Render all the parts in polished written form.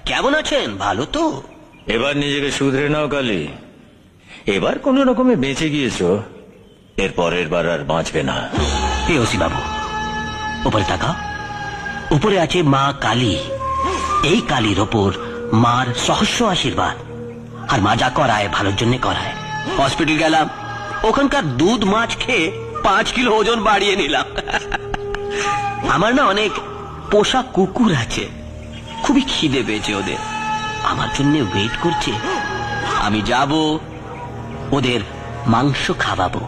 কেমন আছেন? ভালো তো? এবার নিজেকে শুধরে নাও কালী। এবার কোন রকমে বেঁচে গিয়েছো, এর পরের বার আর বাঁচবে না। ওসি বাবু, উপরে তাকাও। উপরে আছে মা কালী। এই কালীর ওপর মার সহস্র আশীর্বাদ। আর মা যা করায় ভালোর জন্য করায়। হসপিটাল গেলাম, ওখানকার দুধ মাছ খেয়ে 5 কিলো ওজন বাড়িয়ে নিলাম। আমার না অনেক পোষা কুকুর আছে, খুবই খিদে পেয়েছে ওদের, আমার জন্য ওয়েট করছে। আমি যাব, ওদের মাংস খাওয়াবো।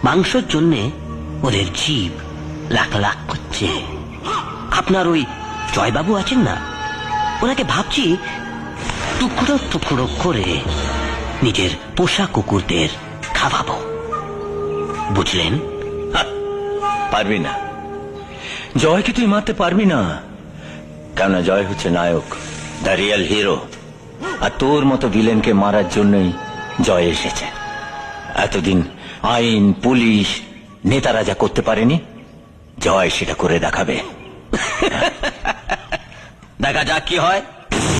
মাংসের জন্য ওদের জীব লাখ লাখ করছে। আপনার ওই জয়বাবু আছেন না, ওনাকে ভাবছি টুকরো টুকরো করে নিজের পোষা কুকুরদের খাওয়াবো। বুঝলেন? পারবি না, জয়কে তুই মারতে পারবি না। কেননা জয় হচ্ছে নায়ক, দ্য রিয়েল হিরো। আর তোর মতো ভিলেনকে মারার জন্যই জয় এসেছে। এতদিন আইন, পুলিশ, নেতারা যা করতে পারেনি, জয় সেটা করে দেখাবে। দেখা যাক কি হয়।